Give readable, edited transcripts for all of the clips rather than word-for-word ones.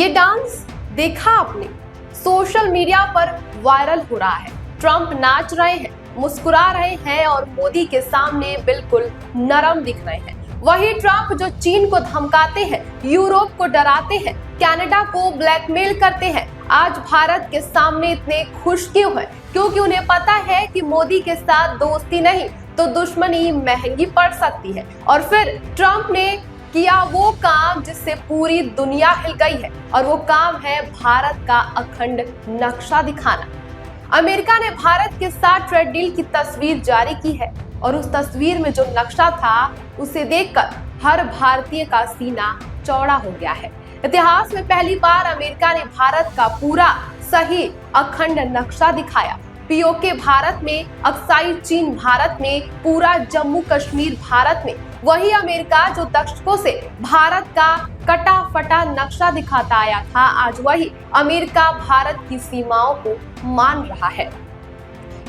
ये डांस देखा आपने, सोशल मीडिया पर वायरल हो रहा है। ट्रंप नाच रहे हैं, मुस्कुरा रहे हैं और मोदी के सामने बिल्कुल नरम दिख रहे हैं। वही ट्रंप जो चीन को धमकाते हैं, यूरोप को डराते हैं, कनाडा को ब्लैकमेल करते हैं, आज भारत के सामने इतने खुश क्यों है? क्योंकि उन्हें पता है कि मोदी के साथ दोस्ती नहीं तो दुश्मनी महंगी पड़ सकती है। और फिर ट्रंप ने किया वो काम जिससे पूरी दुनिया हिल गई है, और वो काम है भारत का अखंड नक्शा दिखाना। अमेरिका ने भारत के साथ ट्रेड डील की तस्वीर जारी की है, और उस तस्वीर में जो नक्शा था उसे देखकर हर भारतीय का सीना चौड़ा हो गया है। इतिहास में पहली बार अमेरिका ने भारत का पूरा सही अखंड नक्शा दिखाया। पीओके भारत में, अक्साई चीन भारत में, पूरा जम्मू कश्मीर भारत में। वही अमेरिका जो दशकों से भारत का कटा फटा नक्शा दिखाता आया था, आज वही अमेरिका भारत की सीमाओं को मान रहा है।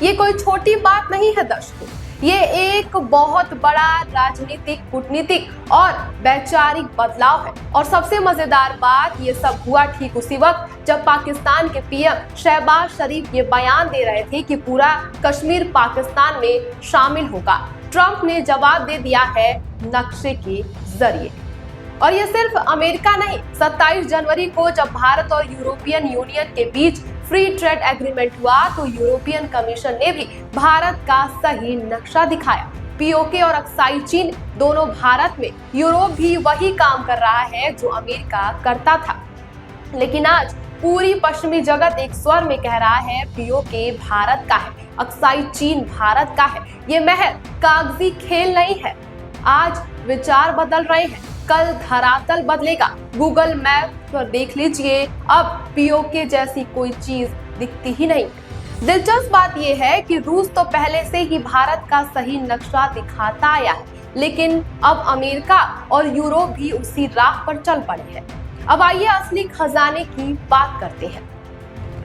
ये कोई छोटी बात नहीं है दर्शकों, ये एक बहुत बड़ा राजनीतिक, कूटनीतिक और वैचारिक बदलाव है। और सबसे मजेदार बात, ये सब हुआ ठीक उसी वक्त जब पाकिस्तान के पीएम शहबाज शरीफ ये बयान दे रहे थे कि पूरा कश्मीर पाकिस्तान में शामिल होगा। ट्रंप ने जवाब दे दिया है नक्शे के जरिए। और ये सिर्फ अमेरिका नहीं, 27 जनवरी को जब भारत और यूरोपियन यूनियन के बीच फ्री ट्रेड एग्रीमेंट हुआ तो यूरोपियन कमीशन ने भी भारत का सही नक्शा दिखाया। पीओके और अक्साई चीन दोनों भारत में, यूरोप भी वही काम कर रहा है जो अमेरिका करता था। लेकिन आज पूरी पश्चिमी जगत एक स्वर में कह रहा है पीओके भारत का है, अक्साई चीन भारत का है। ये महज कागजी खेल नहीं है, आज विचार बदल रहे हैं, कल धरातल बदलेगा। गूगल मैप पर देख लीजिए, अब पीओके जैसी कोई चीज दिखती ही नहीं। दिलचस्प बात यह है कि रूस तो पहले से ही भारत का सही नक्शा दिखाता आया है, लेकिन अब अमेरिका और यूरोप भी उसी राह पर चल पड़े हैं। अब आइए असली खजाने की बात करते हैं।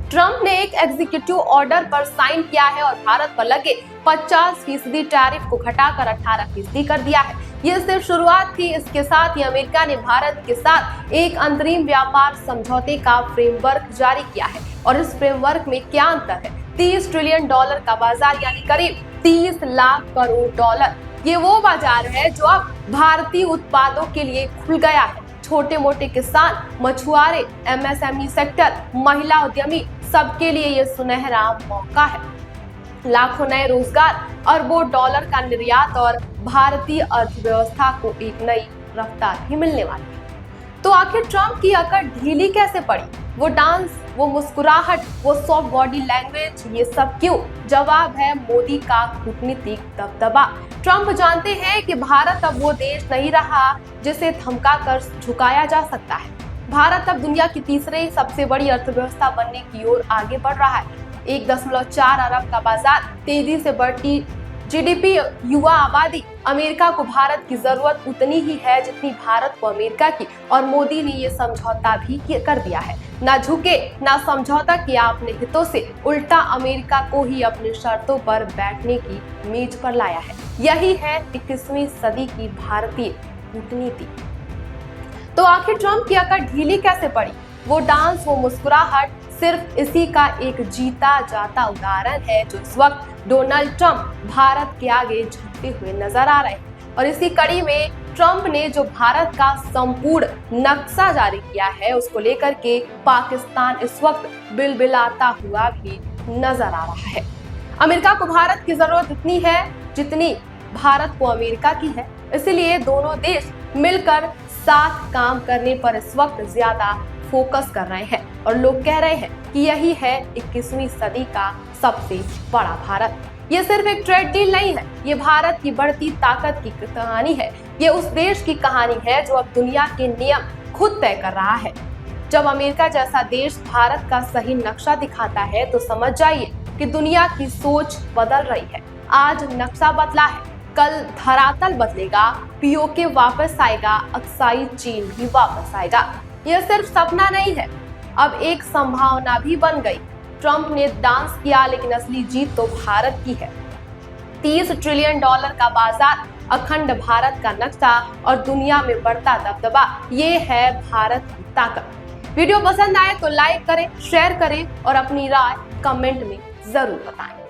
ट्रंप ने एक एग्जीक्यूटिव ऑर्डर पर साइन किया है और भारत पर लगे 50% टैरिफ को घटाकर 18% कर दिया है। ये सिर्फ शुरुआत थी, इसके साथ ही अमेरिका ने भारत के साथ एक अंतरिम व्यापार समझौते का फ्रेमवर्क जारी किया है। और इस फ्रेमवर्क में क्या अंतर है? $30 ट्रिलियन का बाजार, यानी करीब 30 लाख करोड़ डॉलर। ये वो बाजार है जो अब भारतीय उत्पादों के लिए खुल गया है। छोटे मोटे किसान, मछुआरे, एमएसएमई सेक्टर, महिला उद्यमी, सबके लिए ये सुनहरा मौका है। लाखों नए रोजगार, अरबों डॉलर का निर्यात और भारतीय अर्थव्यवस्था को एक नई रफ्तार भी मिलने वाली है। तो आखिर ट्रंप की अकड़ ढीली कैसे पड़ी? वो डांस, वो मुस्कुराहट, वो सॉफ्ट बॉडी लैंग्वेज, ये सब क्यों? जवाब है मोदी का कूटनीतिक दबदबा। ट्रंप जानते हैं कि भारत अब वो देश नहीं रहा जिसे धमकाकर झुकाया जा सकता है। भारत अब दुनिया की तीसरी सबसे बड़ी अर्थव्यवस्था बनने की ओर आगे बढ़ रहा है। 1.4 अरब का बाजार, तेजी से बढ़ती जीडीपी, युवा आबादी। अमेरिका को भारत की जरूरत उतनी ही है जितनी भारत को अमेरिका की, और मोदी ने ये समझौता भी कर दिया है। ना झुके ना समझौता किया अपने हितों से, उल्टा अमेरिका को ही अपनी शर्तों पर बैठने की मेज पर लाया है। यही है 21वीं सदी की भारतीय कूटनीति। तो आखिर ट्रंप की अकड़ ढीली कैसे पड़ी? वो डांस, वो मुस्कुराहट सिर्फ इसी का एक जीता जाता उदाहरण है जो इस वक्त डोनाल्ड ट्रंप भारत के आगे झुकते हुए नजर आ रहे हैं। और इसी कड़ी में ट्रंप ने जो भारत का संपूर्ण नक्शा जारी किया है, उसको लेकर के पाकिस्तान इस वक्त बिलबिलाता हुआ भी नजर आ रहा है। अमेरिका को भारत की जरूरत इतनी है जितनी भारत को अमेरिका की है, इसलिए दोनों देश मिलकर साथ काम करने पर इस वक्त ज्यादा फोकस कर रहे हैं। और लोग कह रहे हैं कि यही है 21वीं सदी का सबसे बड़ा भारत। ये सिर्फ एक ट्रेड डील नहीं है, ये भारत की बढ़ती ताकत की कहानी है। ये उस देश की कहानी है जो अब दुनिया के नियम खुद तय कर रहा है। जब अमेरिका जैसा देश भारत का सही नक्शा दिखाता है तो समझ जाइए कि दुनिया की सोच बदल रही है। आज नक्शा बदला है, कल धरातल बदलेगा, पीओके वापस आएगा, अक्साई चीन भी वापस आएगा। यह सिर्फ सपना नहीं है, अब एक संभावना भी बन गई। ट्रंप ने डांस किया, लेकिन असली जीत तो भारत की है। $30 ट्रिलियन का बाजार, अखंड भारत का नक्शा और दुनिया में बढ़ता दबदबा, ये है भारत की ताकत। वीडियो पसंद आए तो लाइक करें, शेयर करें और अपनी राय कमेंट में जरूर बताएं।